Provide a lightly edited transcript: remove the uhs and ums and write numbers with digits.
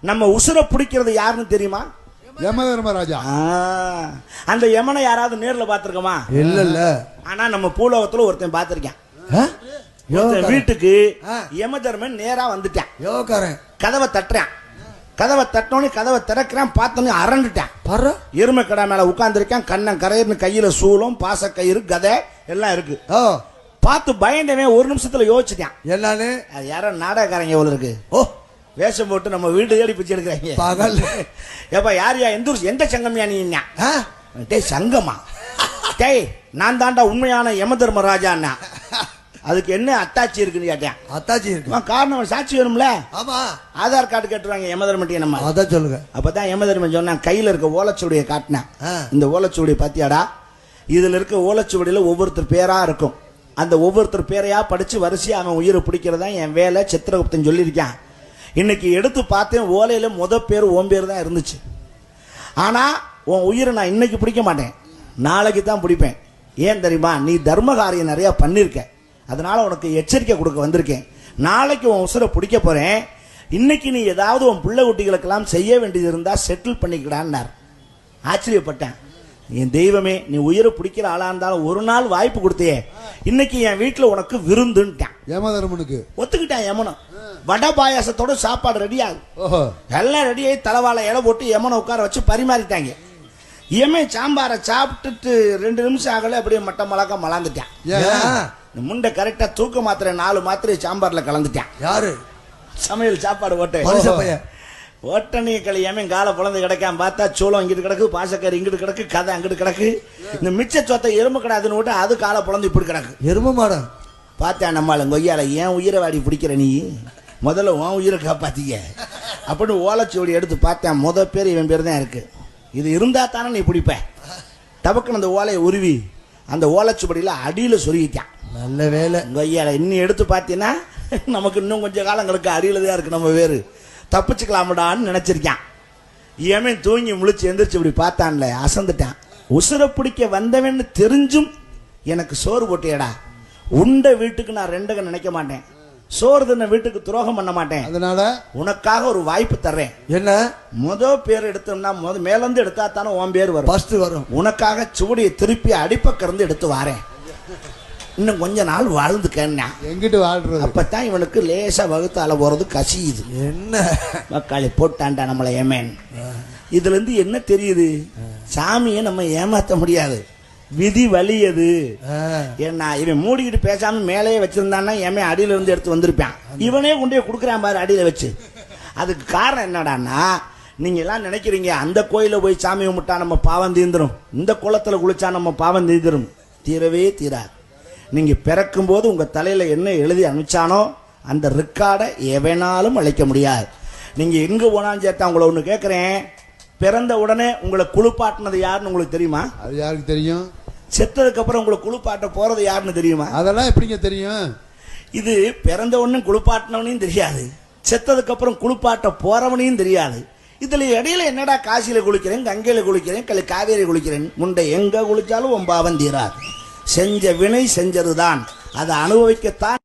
நம்ம உசுர பிடிக்கிறது யாருன்னு தெரியுமா? யமதர்மராஜா. அந்த யமனை யாராவது நேர்ல பாத்துருக்கோமா? இல்ல. ஆனா நம்ம பூலோகத்துல ஒருத்தன் பாத்திருக்கேன். வீட்டுக்கு யமதர்மன் நேரா வந்துட்டான். கதவை தட்டுறான். கதவை தட்டோன்னு கதவை திறக்கிறான். பார்த்தோன்னு அரண்டுட்டான். எருமை கடை மேல உட்கார்ந்துருக்கான். கண்ணன் கரையர்னு கையில சூலம் பாசக்கயிறு கதை எல்லாம் இருக்கு. பார்த்து பயந்தவன் ஒரு நிமிஷத்துல யோசிச்சுட்டான். என்னன்னு? அது யாரோ நாடகக்காரங்க எவ்வளவு இருக்கு. வேஷம் போட்டு நம்ம வீடு தேடி பிச்சு எடுக்கிறாங்க. ஏப்பா யாரியா எந்த சங்கம்யா நீ? டேய் சங்கமா? டேய் நான் தாண்டா உண்மையான யமதர்மராஜா. அதுக்கு என்ன அத்தாச்சி இருக்குன்னு கேட்டேன். அத்தாச்சி இருக்கு. காரணம் சாட்சி வேணும்ல. ஆமா. ஆதார் கார்டு கேட்டுருவாங்க யமதர்மட்டி. நம்ம அதான் சொல்லுங்க. அப்பதான் யமதர்மன் சொன்னா கையில இருக்க ஓலைச்சுவடியை காட்டினேன். இந்த ஓலைச்சுவடியை பாத்தியாடா? இதுல இருக்க ஓலைச்சுவடியில ஒவ்வொருத்தர் பேரா இருக்கும். அந்த ஒவ்வொருத்தர் பேரையா படிச்சு வரிசையா அவன் உயிரை பிடிக்கிறதா என் வேலை. சித்திரகுப்தன் சொல்லியிருக்கான். இன்னைக்கு எடுத்து பார்த்தேன். ஓலையில பேர் ஓம் பேர் தான் இருந்துச்சு. ஆனா உன் உயிரை நான் இன்னைக்கு பிடிக்க மாட்டேன், நாளைக்கு தான் பிடிப்பேன். ஏன் தெரியுமா? நீ தர்ம காரியம் நிறைய பண்ணிருக்க. அதனால உனக்கு எச்சரிக்கை கொடுக்க வந்திருக்கேன். நாளைக்கு உன் உசுரை பிடிக்க போறேன். இன்னைக்கு நீ ஏதாவது உன் பிள்ளை குட்டிகளுக்கெல்லாம் செய்ய வேண்டியது இருந்தா செட்டில் பண்ணிக்கிடான்னார். ஆச்சரியப்பட்டேன். என் தெய்வமே, நீ உயிரை பிடிக்கிற ஆளா இருந்தாலும் ஒரு நாள் வாய்ப்பு கொடுத்தே. இன்னைக்கு என் வீட்டுல உனக்கு விருந்துட்டான். யமதர்மனுக்கு ஒத்துக்கிட்டான். யமனம் வடை பாயாசத்தோட சாப்பாடு ரெடி ஆகும். எல்லாம் ரெடியாகி தலைவாழை இலை போட்டு யமனை உட்கார வச்சு பரிமாறிட்டாங்க. யமன் சாம்பாரை சாப்பிட்டுட்டு 2 நிமிஷம் ஆகல அப்படியே மட்ட மலக்க மலாந்துட்டான். முண்டை கரெக்டா தூக்க மாத்திரை 4 மாத்திரை சாம்பார்ல கலந்துட்டான். யாரு? சமையல் சாப்பாடு ஓட்டனி களியாம காலை புலந்து கிடக்காம பார்த்தா சோளம் இங்கிட்டு கிடக்கு, பாசக்காரி இங்கிட்டு கிடக்கு, கதை அங்கிட்டு கிடக்கு. இந்த மிச்ச சொத்தை எறும்பு கிடாதுன்னு விட்டு அது காலை புலந்து இப்படி கிடக்கு. எறும்பு மாடம் பார்த்தா நம்மள கொய்யால ஏன் உயிரை வாடி பிடிக்கிற நீ? முதல்ல உன் உயிரை காப்பாத்திக்க அப்படின்னு ஓலைச்சுவடி எடுத்து பார்த்தேன். பேர் இவன் பேர் தான் இருக்கு. இது இருந்தா தானே நீ பிடிப்ப. டபக்குன்னு அந்த ஓலையை உருவி அந்த ஓலைச்சுவடியில அடியில சொருகிட்டான். நல்ல வேலை. கொய்யால இன்னும் எடுத்து பார்த்தீங்கன்னா நமக்கு இன்னும் கொஞ்சம் காலங்களுக்கு அடியில தான் இருக்கு. நம்ம வேறு தப்பிச்சுக்கலாமடான்னு நினைச்சிருக்கான். ஏமன் தூங்கி முழிச்சு எந்திரிச்சு இப்படி பார்த்தான்ல, அசந்துட்டான். உசுரை பிடிக்க வந்தவன்னு தெரிஞ்சும் எனக்கு சோறு போட்டியடா. உண்ட வீட்டுக்கு நான் 2 நினைக்க மாட்டேன். சோறு தின்ன வீட்டுக்கு துரோகம் பண்ண மாட்டேன். அதனால உனக்காக ஒரு வாய்ப்பு தர்றேன். என்ன? பேர் எடுத்தோம்னா மேலிருந்து எடுத்தா தானே உன் பேர் வரும். உனக்காக சுவடியை திருப்பி அடிப்பக்கிருந்து எடுத்து வாரேன். இன்னும் கொஞ்ச நாள் வாழ்ந்துக்கன்னா எங்கிட்டு வாழ்றது. அப்பதான் இவனுக்கு லேசா வகுத்தால போறது கசியுது. என்ன மக்களை போட்டான்டா நம்மளை ஏமேன். இதுல இருந்து என்ன தெரியுது? சாமியை நம்ம ஏமாத்த முடியாது. விதி வலியது. ஏன்னா இவன் மூடிக்கிட்டு பேசாம மேலேயே வச்சிருந்தான்னா ஏமே அடியில இருந்து எடுத்து வந்திருப்பான். இவனே கொண்டே கொடுக்குறான் பாரு அடியில வச்சு. அதுக்கு காரணம் என்னடான்னா, நீங்க எல்லாம் நினைக்கிறீங்க அந்த கோயில போய் சாமி கும்பிட்டா நம்ம பாவம் தீர்ந்துரும், இந்த குளத்துல குளிச்சா நம்ம பாவம் தீர்ந்துரும். தீரவே தீராது. நீங்க பிறக்கும் போது உங்க தலையில என்ன எழுதி அனுப்பிச்சானோ அந்த ரெக்கார்டை எவனாலும் அழைக்க முடியாது. நீங்க எங்க போனாலும் சேர்த்தா உங்களை ஒண்ணு கேட்கிறேன். பிறந்த உடனே உங்களை குளிப்பாட்டினது யாருன்னு உங்களுக்கு தெரியுமா? அது யாருக்கு தெரியும்? செத்ததுக்கு அப்புறம் உங்களை குளிப்பாட்ட போறது யாருன்னு தெரியுமா? அதெல்லாம் எப்படிங்க தெரியும்? இது பிறந்த உடனே குளிப்பாட்டினவனையும் தெரியாது, செத்ததுக்கு அப்புறம் குளிப்பாட்ட போறவனையும் தெரியாது. இதுல இடையில என்னடா காசியில குளிக்கிறேன், கங்கையில குளிக்கிறேன், காவேரி குளிக்கிறேன். முண்டை எங்க குளிச்சாலும் உன் பாவம் தீராது. செஞ்ச வினை செஞ்சதுதான், அதை அனுபவிக்கத்தான்.